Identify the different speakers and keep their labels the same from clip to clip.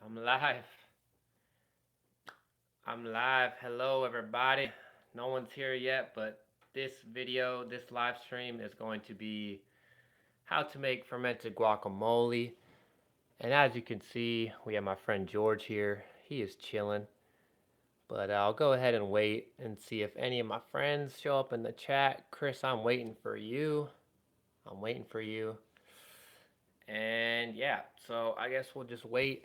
Speaker 1: I'm live. I'm live. Hello, everybody. No one's here yet, but this live stream is going to be how to make fermented guacamole. And as you can see, we have my friend George here. He is chilling. But I'll go ahead and wait and see if any of my friends show up in the chat. Chris, I'm waiting for you. I'm waiting for you. And yeah, so I guess we'll just wait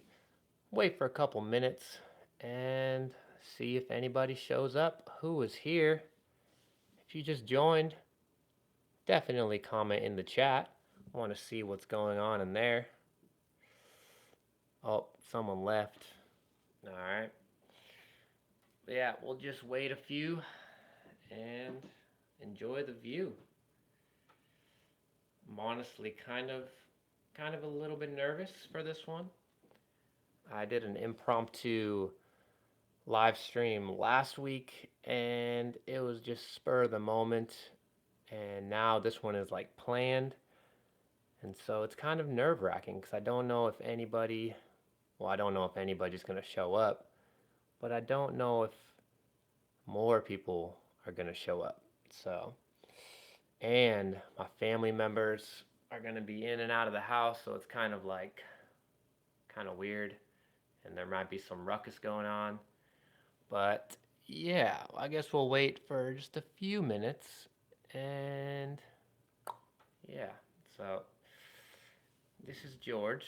Speaker 1: for a couple minutes and see if anybody shows up who is here. If you just joined, definitely comment in the chat. I want to see what's going on in there. Oh, someone left. All right. Yeah, we'll just wait a few and enjoy the view. I'm honestly kind of a little bit nervous for this one. I did an impromptu live stream last week and it was just spur of the moment, and now this one is like planned, and so it's kind of nerve-wracking because I don't know if anybody's going to show up, but I don't know if more people are going to show up. So, and my family members are going to be in and out of the house, so it's kind of weird, and there might be some ruckus going on. But yeah, I guess we'll wait for just a few minutes, and yeah, so this is George.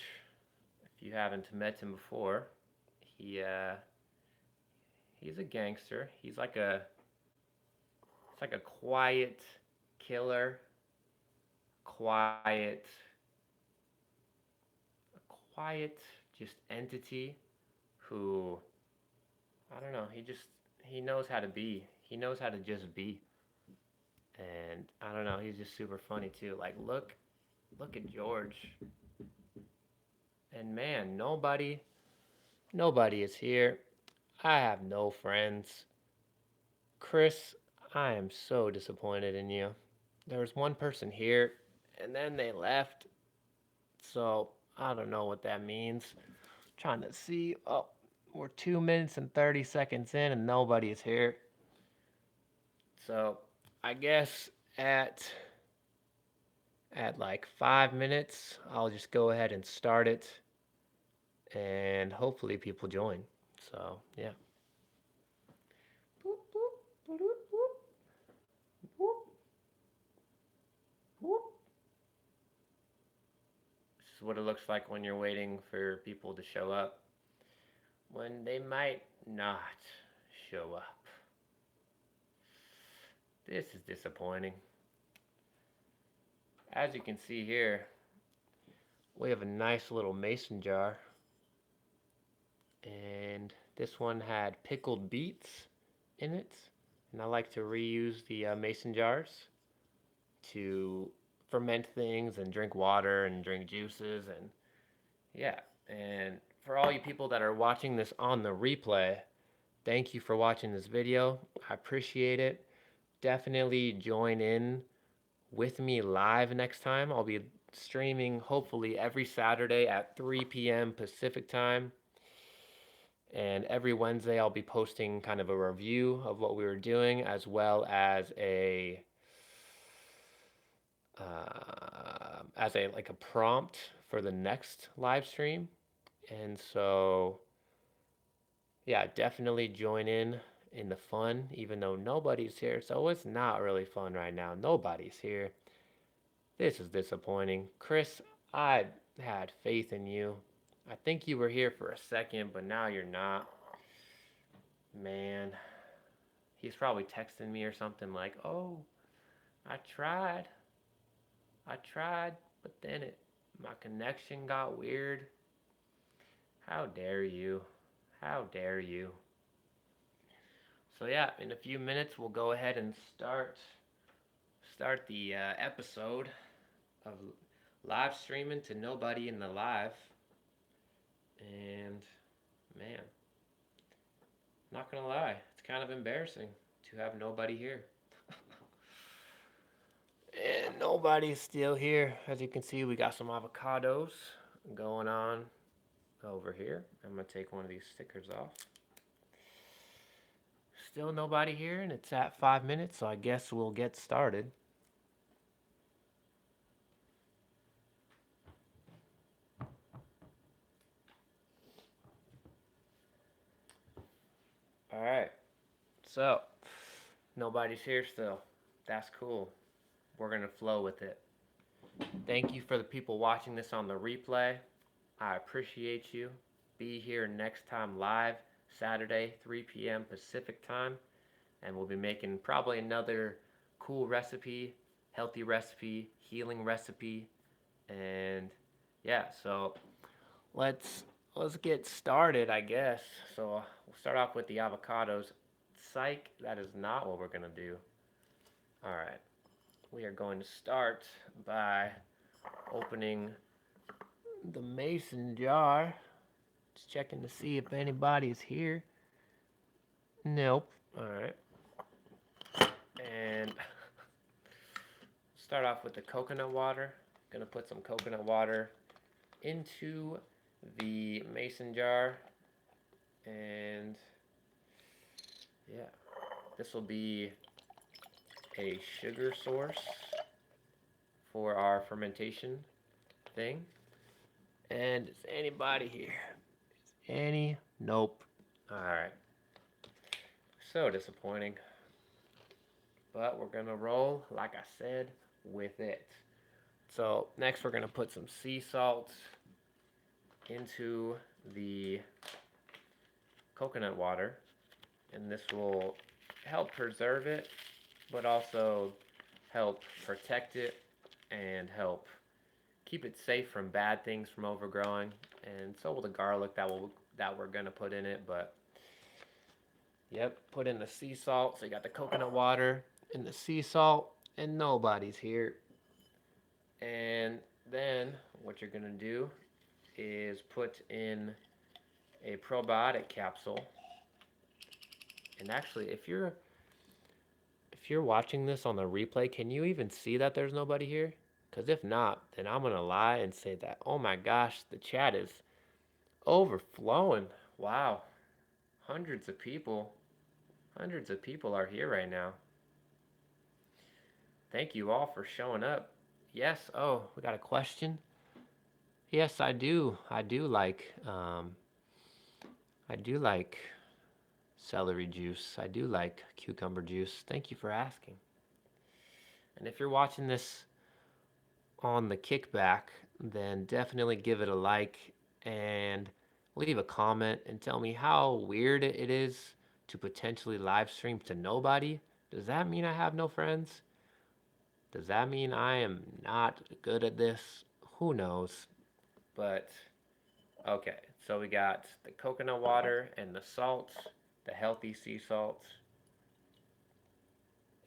Speaker 1: If you haven't met him before, he he's a gangster. He's like a quiet killer, quiet, a quiet just entity who, I don't know, he knows how to be. He knows how to just be. And I don't know, he's just super funny too. Like look at George. And man, nobody is here. I have no friends. Chris, I am so disappointed in you. There was one person here, and then they left. So I don't know what that means. Trying to see. Oh, we're 2 minutes and 30 seconds in, and nobody is here. So I guess at at like 5 minutes, I'll just go ahead and start it, and hopefully people join. So yeah. Boop, boop, boop, boop, boop. This is what it looks like when you're waiting for people to show up, when they might not show up. This is disappointing. As you can see here, we have a nice little mason jar, and this one had pickled beets in it. And I like to reuse the mason jars to ferment things and drink water and drink juices, and yeah. And for all you people that are watching this on the replay, thank you for watching this video. I appreciate it. Definitely join in with me live next time. I'll be streaming hopefully every Saturday at 3 p.m. Pacific time. And every Wednesday, I'll be posting kind of a review of what we were doing, as well as a like a prompt for the next live stream. And so, yeah, definitely join in the fun, even though nobody's here. So it's not really fun right now. Nobody's here. This is disappointing. Chris, I had faith in you. I think you were here for a second, but now you're not. Man, he's probably texting me or something like, "Oh, I tried. I tried, but then my connection got weird." How dare you? How dare you? So yeah, in a few minutes we'll go ahead and start the episode of live streaming to nobody in the live. And man, not gonna lie, it's kind of embarrassing to have nobody here. And nobody's still here. As you can see, we got some avocados going on. over here. I'm going to take one of these stickers off. Still nobody here, and it's at 5 minutes, so I guess we'll get started. All right, so nobody's here still. That's cool. We're going to flow with it. Thank you for the people watching this on the replay. I appreciate you. Be here next time live, Saturday, 3 p.m. Pacific time. And we'll be making probably another cool recipe, healthy recipe, healing recipe. And yeah, so let's get started, I guess. So we'll start off with the avocados. Psych, that is not what we're gonna do. All right, we are going to start by opening the mason jar. Just checking to see if anybody's here. Nope. All right. And start off with the coconut water. Gonna put some coconut water into the mason jar. And yeah, this will be a sugar source for our fermentation thing. And is anybody here? Is any? Nope. Alright. So disappointing. But we're gonna roll, like I said, with it. So next we're gonna put some sea salt into the coconut water. And this will help preserve it, but also help protect it and help keep it safe from bad things from overgrowing. And so will the garlic that we're gonna put in it. But yep, put in the sea salt. So you got the coconut water and the sea salt, and nobody's here. And then what you're gonna do is put in a probiotic capsule. And actually, if you're watching this on the replay, can you even see that there's nobody here? Because if not, then I'm going to lie and say that, oh my gosh, the chat is overflowing. Wow. Hundreds of people. Hundreds of people are here right now. Thank you all for showing up. Yes. Oh, we got a question. Yes, I do. I do like celery juice. I do like cucumber juice. Thank you for asking. And if you're watching this on the kickback, then definitely give it a like and leave a comment and tell me how weird it is to potentially live stream to nobody. Does that mean I have no friends? Does that mean I am not good at this? Who knows? But okay, so we got the coconut water and the salts, the healthy sea salts,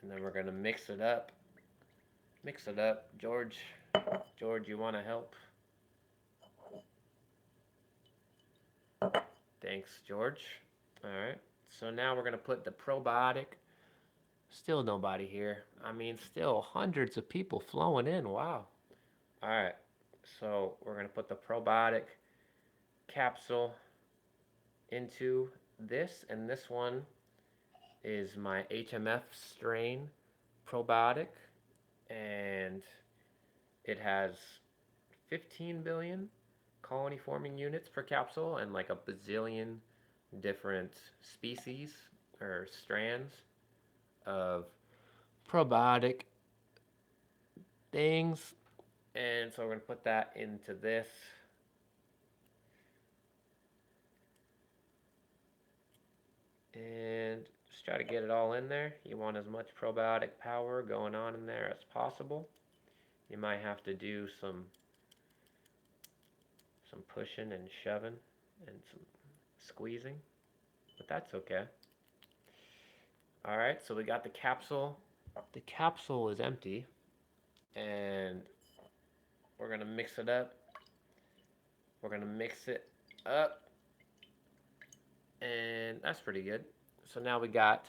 Speaker 1: and then we're gonna mix it up. Mix it up, George. George, you want to help? Thanks, George. All right. So now we're going to put the probiotic. Still nobody here. I mean, still hundreds of people flowing in. Wow. All right. So we're going to put the probiotic capsule into this. And this one is my HMF strain probiotic. And it has 15 billion colony forming units per capsule and like a bazillion different species or strands of probiotic things. And so we're going to put that into this. And just try to get it all in there. You want as much probiotic power going on in there as possible. You might have to do some pushing and shoving and some squeezing, but that's okay. All right, so we got the capsule. The capsule is empty, and we're gonna mix it up. We're gonna mix it up, and that's pretty good. So now we got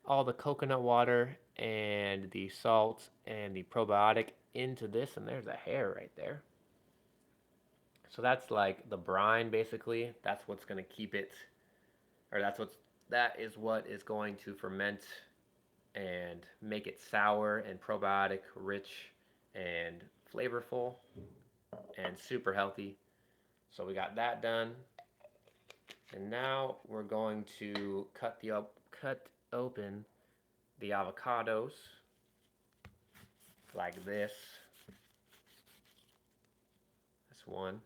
Speaker 1: all the coconut water and the salt and the probiotic into this, and there's a hair right there. So that's like the brine basically. That's what's going to keep it, or that is what is going to ferment and make it sour and probiotic rich and flavorful and super healthy. So we got that done. And now we're going to cut open the avocados like this. That's one.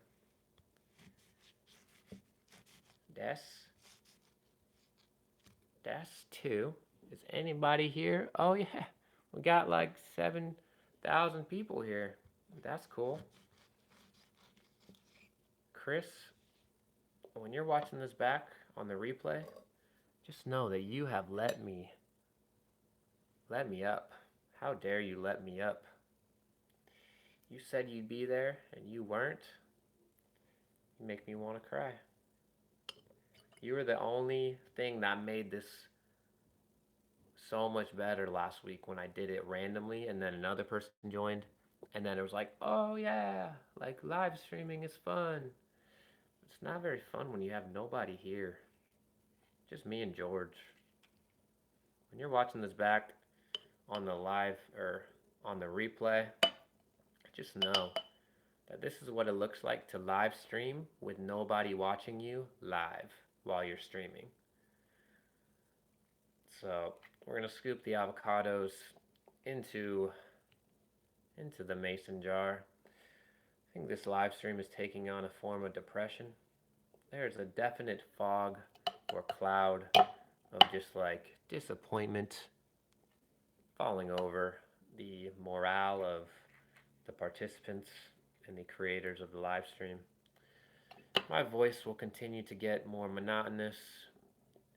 Speaker 1: That's that's two. Is anybody here? Oh yeah. We got like 7,000 people here. That's cool. Chris, when you're watching this back on the replay, just know that you have let me up. How dare you let me up? You said you'd be there and you weren't. You make me want to cry. You were the only thing that made this so much better last week when I did it randomly and then another person joined and then it was like, "Oh yeah, like live streaming is fun." It's not very fun when you have nobody here. Just me and George. When you're watching this back on the live or on the replay, just know that this is what it looks like to live stream with nobody watching you live while you're streaming. So we're gonna scoop the avocados into the mason jar. I think this live stream is taking on a form of depression. There's a definite fog or cloud of just like disappointment falling over the morale of the participants and the creators of the live stream. My voice will continue to get more monotonous,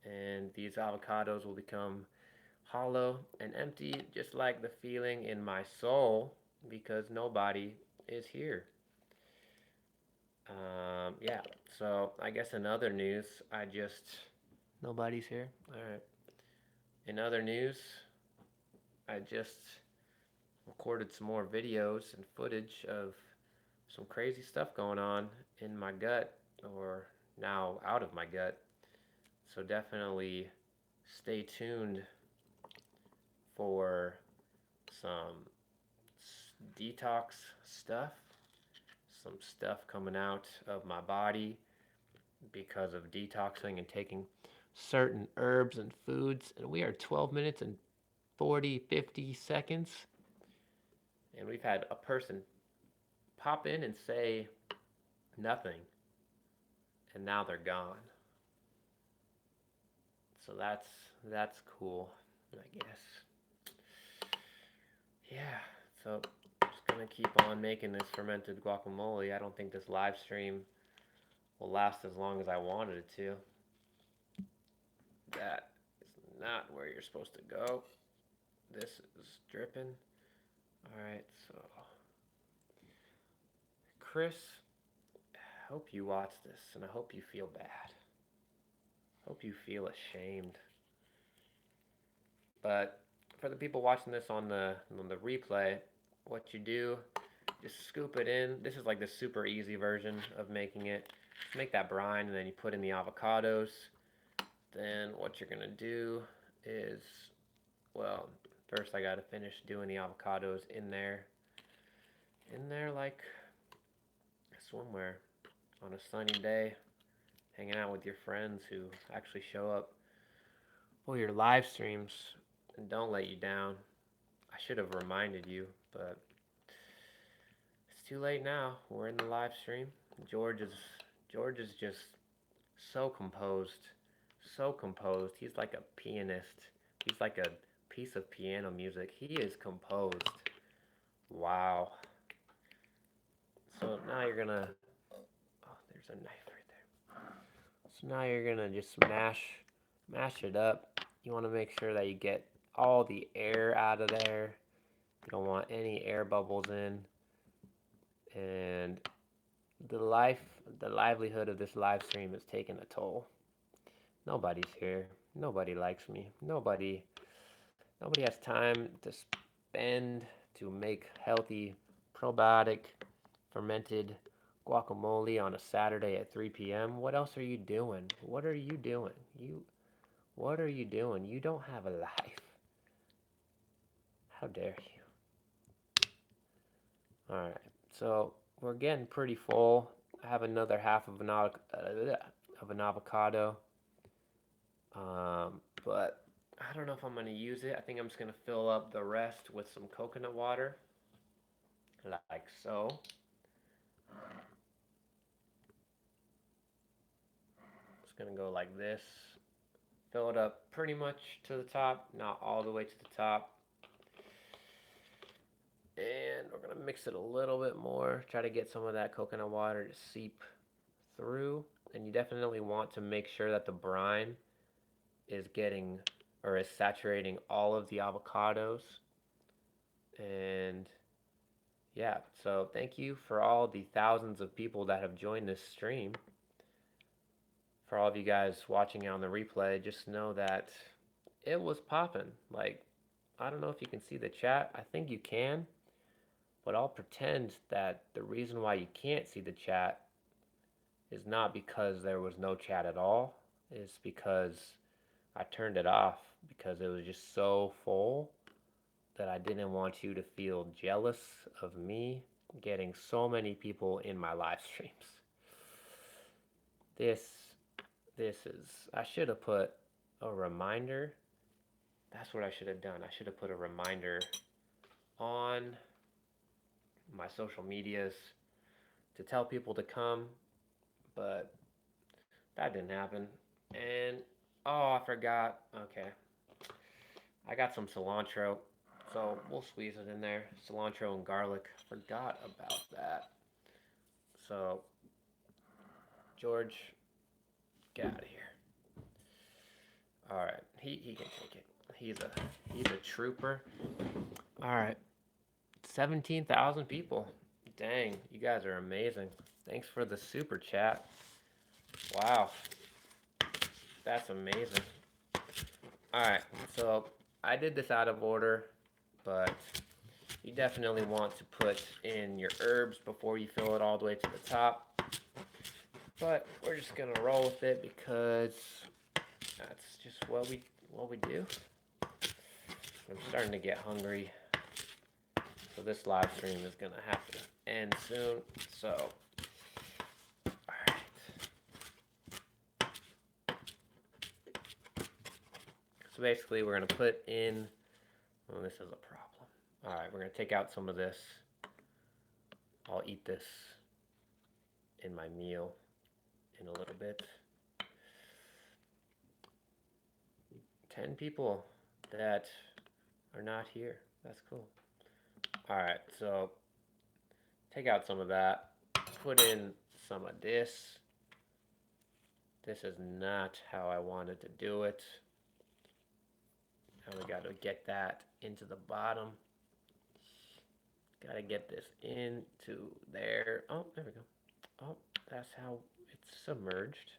Speaker 1: and these avocados will become hollow and empty, just like the feeling in my soul because nobody is here. Yeah, so I guess in other news, nobody's here. All right. In other news, I just recorded some more videos and footage of some crazy stuff going on in my gut, or now out of my gut. So definitely stay tuned for some detox stuff, some stuff coming out of my body because of detoxing and taking certain herbs and foods. And we are 12 minutes and 40, 50 seconds. And we've had a person pop in and say nothing, and now they're gone. So that's cool, I guess. Yeah. So just gonna keep on making this fermented guacamole. I don't think this live stream will last as long as I wanted it to. That is not where you're supposed to go. This is dripping. Alright, so Chris, I hope you watch this and I hope you feel bad. Hope you feel ashamed. But for the people watching this on the replay, what you do, just scoop it in. This is like the super easy version of making it. Just make that brine and then you put in the avocados. Then what you're gonna do is, well, first I gotta finish doing the avocados in there like swimwear on a sunny day, hanging out with your friends who actually show up for your live streams and don't let you down. I should have reminded you, but it's too late now. We're in the live stream. George is George is just so composed, so composed. He's like a pianist. He's like a piece of piano music. He is composed. Wow. So now you're gonna. Oh, there's a knife right there. So now you're gonna just mash it up. You want to make sure that you get all the air out of there. You don't want any air bubbles in. And the livelihood of this live stream is taking a toll. Nobody's here. Nobody likes me. Nobody has time to spend to make healthy probiotic fermented guacamole on a Saturday at 3 p.m. What else are you doing? What are you doing? What are you doing? You don't have a life. How dare you? All right. So we're getting pretty full. I have another half of an avocado. But I don't know if I'm gonna use it. I think I'm just gonna fill up the rest with some coconut water, like so. Just gonna go like this. Fill it up pretty much to the top, not all the way to the top. And we're gonna mix it a little bit more. Try to get some of that coconut water to seep through. And you definitely want to make sure that the brine is getting or is saturating all of the avocados. And yeah, so thank you for all the thousands of people that have joined this stream. For all of you guys watching on the replay, just know that it was popping. Like, I don't know if you can see the chat. I think you can, but I'll pretend that the reason why you can't see the chat is not because there was no chat at all. It's because I turned it off because it was just so full that I didn't want you to feel jealous of me getting so many people in my live streams. This this is I should have put a reminder. That's what I should have done. I should have put a reminder on my social medias to tell people to come, but that didn't happen. And oh, I forgot. Okay. I got some cilantro, so we'll squeeze it in there. Cilantro and garlic. Forgot about that. So, George, get out of here. All right, he can take it. He's a trooper. All right, 17,000 people. Dang, you guys are amazing. Thanks for the super chat. Wow, that's amazing. All right, so I did this out of order, but you definitely want to put in your herbs before you fill it all the way to the top. But we're just gonna roll with it because that's just what we do. I'm starting to get hungry, so this live stream is gonna have to end soon. So, all right. So basically, we're gonna put in. Well, this is a problem. All right, we're gonna take out some of this. I'll eat this in my meal in a little bit. 10 people that are not here. That's cool. All right, so take out some of that. Put in some of this. This is not how I wanted to do it. Now we got to get that into the bottom. Got to get this into there. Oh, there we go. Oh, that's how it's submerged.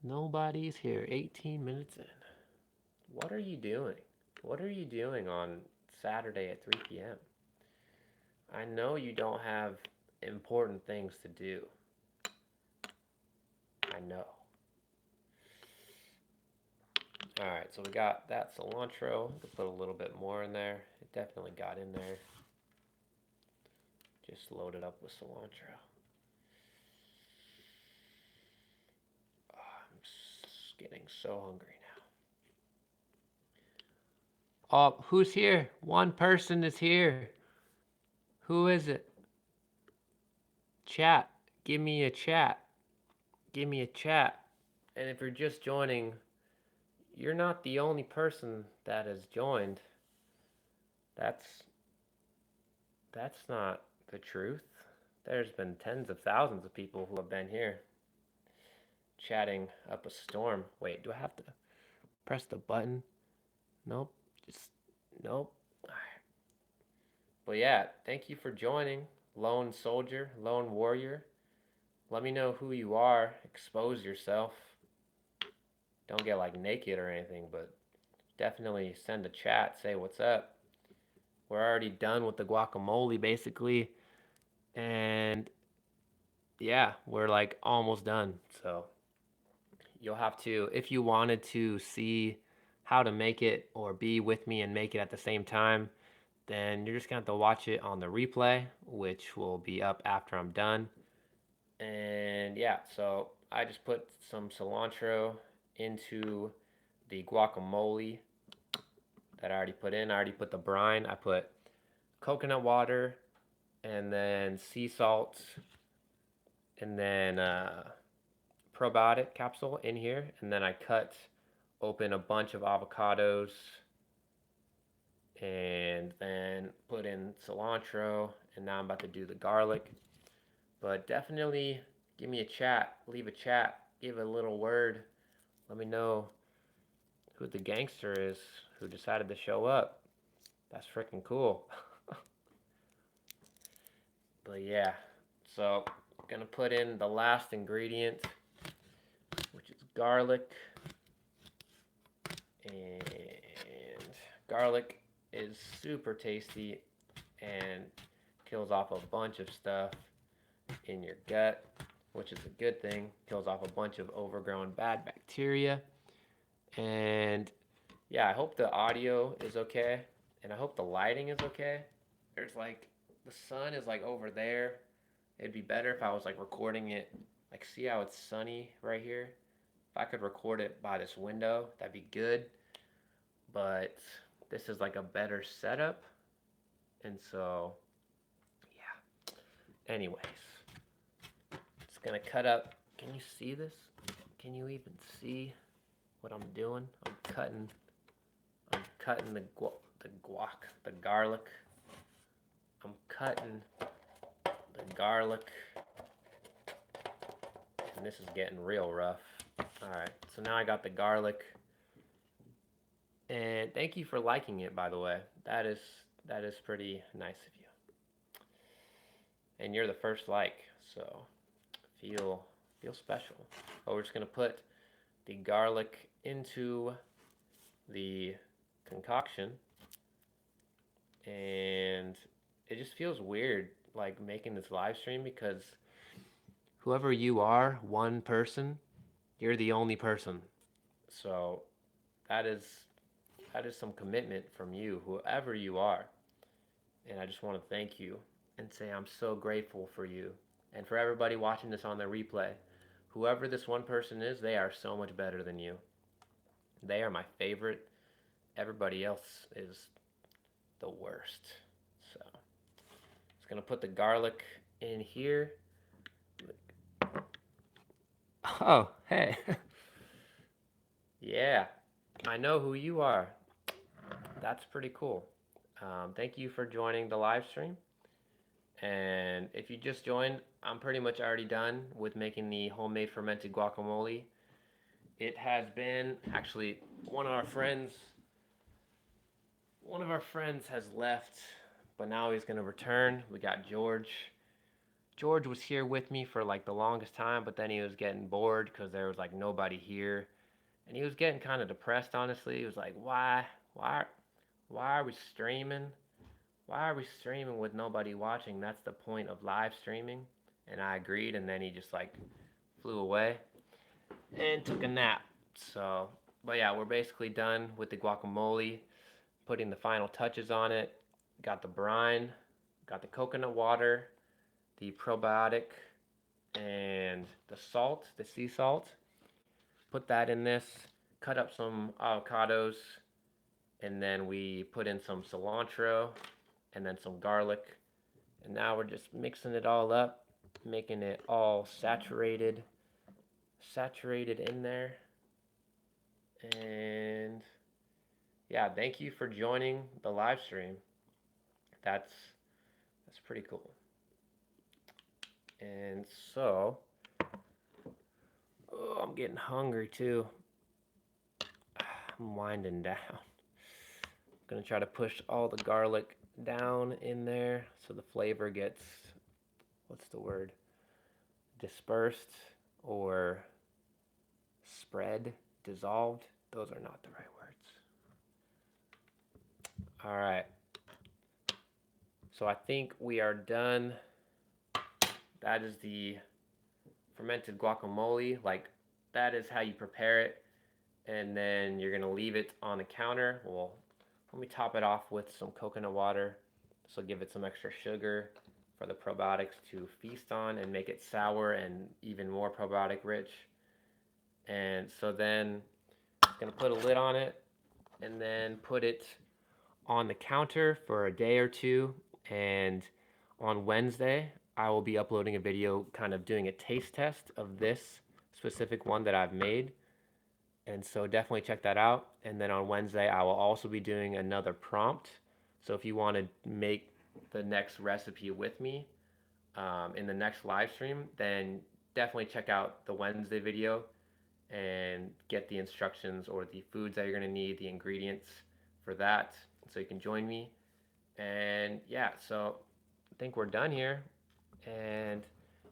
Speaker 1: Nobody's here. 18 minutes in. What are you doing? What are you doing on Saturday at 3 p.m.? I know you don't have important things to do. I know. Alright, so we got that cilantro. We could put a little bit more in there. It definitely got in there. Just load it up with cilantro. Oh, I'm getting so hungry now. Oh, who's here? One person is here. Who is it? Chat. Give me a chat. Give me a chat. And if you're just joining, you're not the only person that has joined. That's not the truth. There's been tens of thousands of people who have been here chatting up a storm. Wait, do I have to press the button? Nope. Just nope. But yeah, thank you for joining, lone soldier, lone warrior. Let me know who you are. Expose yourself. Don't get like naked or anything, but definitely send a chat. Say what's up. We're already done with the guacamole basically. And yeah, we're like almost done. So you'll have to, if you wanted to see how to make it or be with me and make it at the same time, then you're just gonna have to watch it on the replay, which will be up after I'm done. And yeah, so I just put some cilantro into the guacamole that I already put in. I already put the brine. I put coconut water and then sea salt and then probiotic capsule in here. And then I cut open a bunch of avocados and then put in cilantro. And now I'm about to do the garlic. But definitely give me a chat, leave a chat, give a little word. Let me know who the gangster is who decided to show up. That's freaking cool. But yeah, so I'm gonna put in the last ingredient, which is garlic. And garlic is super tasty and kills off a bunch of stuff in your gut, which is a good thing. Kills off a bunch of overgrown bad bacteria. And yeah, I hope the audio is okay, and I hope the lighting is okay. There's like the sun is like over there. It'd be better if I was like recording it. Like, see how it's sunny right here? If I could record it by this window, that'd be good. But this is like a better setup, and so yeah. Anyways, it's gonna cut up. Can you see this? Can you even see what I'm doing? I'm cutting the garlic. I'm cutting the garlic, and this is getting real rough. All right, so now I got the garlic, and thank you for liking it, by the way. That is pretty nice of you, and you're the first like, so feel feel special. But we're just gonna put the garlic into the concoction, and it just feels weird like making this live stream because whoever you are, one person, you're the only person. So that is that is some commitment from you, whoever you are. And I just want to thank you and say I'm so grateful for you. And for everybody watching this on the replay, whoever this one person is, they are so much better than you. They are my favorite. Everybody else is the worst. So, just gonna put the garlic in here. Oh, hey. Yeah, I know who you are. That's pretty cool. Thank you for joining the live stream. And if you just joined, I'm pretty much already done with making the homemade fermented guacamole. It has been actually one of our friends has left, but now he's gonna return. We got George. George was here with me for like the longest time, but then he was getting bored because there was like nobody here, and he was getting kind of depressed. Honestly, he was like, why, why are we streaming? Why are we streaming with nobody watching? That's the point of live streaming. And I agreed, and then he just like flew away and took a nap. So, but yeah, we're basically done with the guacamole, putting the final touches on it. Got the brine, got the coconut water, the probiotic, and the salt, the sea salt. Put that in this, cut up some avocados, and then we put in some cilantro and then some garlic. And now we're just mixing it all up, making it all saturated in there. And yeah, thank you for joining the live stream. That's that's pretty cool. And so, oh, I'm getting hungry too. I'm winding down. I'm gonna try to push all the garlic down in there so the flavor gets, what's the word? Dispersed or spread, dissolved. Those are not the right words. All right. So I think we are done. That is the fermented guacamole. Like, that is how you prepare it. And then you're gonna leave it on the counter. Well, let me top it off with some coconut water. This will give it some extra sugar for the probiotics to feast on and make it sour and even more probiotic rich. And so then I'm gonna put a lid on it and then put it on the counter for a day or two. And on Wednesday, I will be uploading a video kind of doing a taste test of this specific one that I've made. And so definitely check that out. And then on Wednesday, I will also be doing another prompt. So if you want to make the next recipe with me in the next live stream, then definitely check out the Wednesday video and get the instructions or the foods that you're going to need, the ingredients for that, so you can join me. And yeah, so I think we're done here. And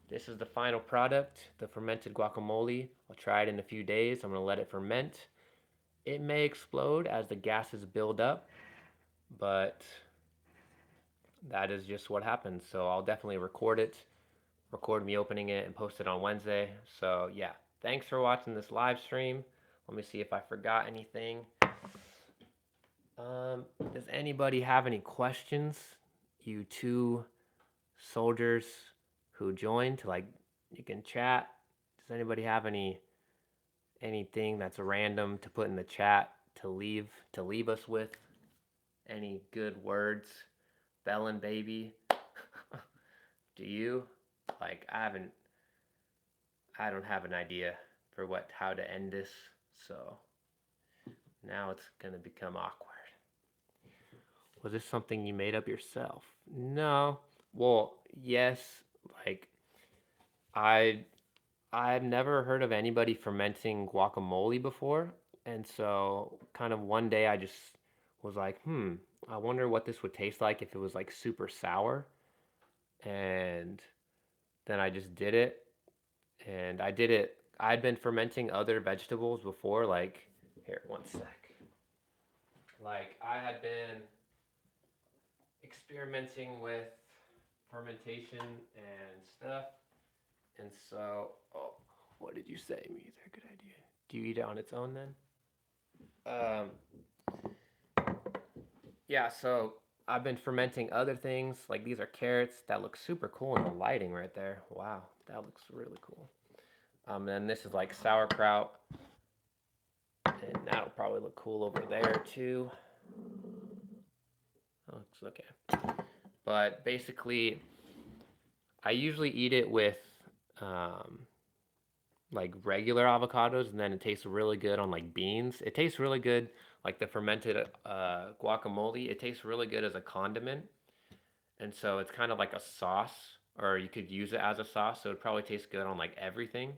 Speaker 1: this is the final product, the fermented guacamole. I'll try it in a few days. I'm going to let it ferment. It may explode as the gases build up, but that is just what happens. So I'll definitely record me opening it, and post it on Wednesday. So yeah, thanks for watching this live stream. Let me see if I forgot anything. Does anybody have any questions? You two soldiers who joined, like, you can chat. Does anybody have anything that's random to put in the chat to leave us with? Any good words? Bellin baby. Do you? Like, I don't have an idea for how to end this, so now it's gonna become awkward. Was this something you made up yourself? No. Well, yes, like, I I've never heard of anybody fermenting guacamole before, and so kind of one day I just was like, I wonder what this would taste like if it was like super sour. And then I just did it, and I did it. I'd been fermenting other vegetables before, like, here, one sec. Like, I had been experimenting with fermentation and stuff. And so, oh, what did you say? Me, is that a good idea? Do you eat it on its own then? Yeah, so I've been fermenting other things. Like, these are carrots that look super cool in the lighting right there. Wow, that looks really cool. Then this is like sauerkraut, and that'll probably look cool over there too. Oh, it's okay. But basically, I usually eat it with um, like regular avocados, and then it tastes really good on like beans. It tastes really good, like the fermented guacamole. It tastes really good as a condiment, and so it's kind of like a sauce, or you could use it as a sauce. So it probably tastes good on like everything.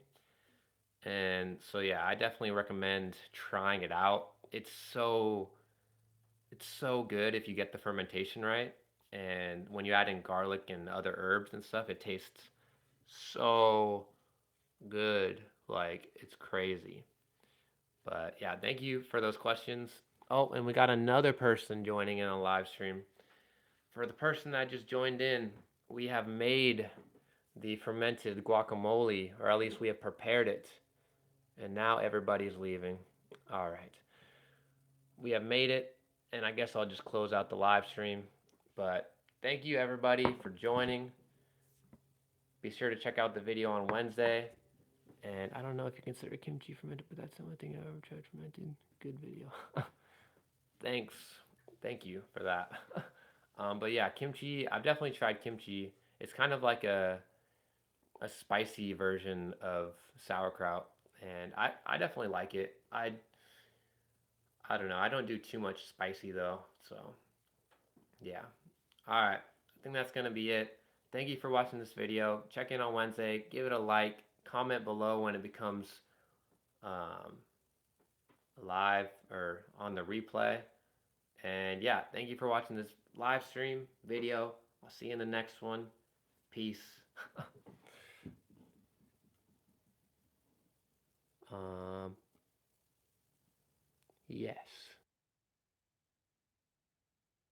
Speaker 1: And so yeah, I definitely recommend trying it out. It's so good if you get the fermentation right. And when you add in garlic and other herbs and stuff, it tastes so good. Like, it's crazy. But yeah, thank you for those questions. Oh, and we got another person joining in on live stream. For the person that just joined in, we have made the fermented guacamole, or at least we have prepared it. And now everybody's leaving. All right. We have made it, and I guess I'll just close out the live stream. But thank you, everybody, for joining. Be sure to check out the video on Wednesday. And I don't know if you consider kimchi fermented, but that's the only thing I've ever tried fermented. Good video. Thanks. Thank you for that. But yeah, kimchi, I've definitely tried kimchi. It's kind of like a spicy version of sauerkraut, and I definitely like it. I don't know. I don't do too much spicy though, so yeah. All right. I think that's gonna be it. Thank you for watching this video. Check in on Wednesday. Give it a like. Comment below when it becomes um, live or on the replay. And yeah, thank you for watching this live stream video. I'll see you in the next one. Peace. Yes.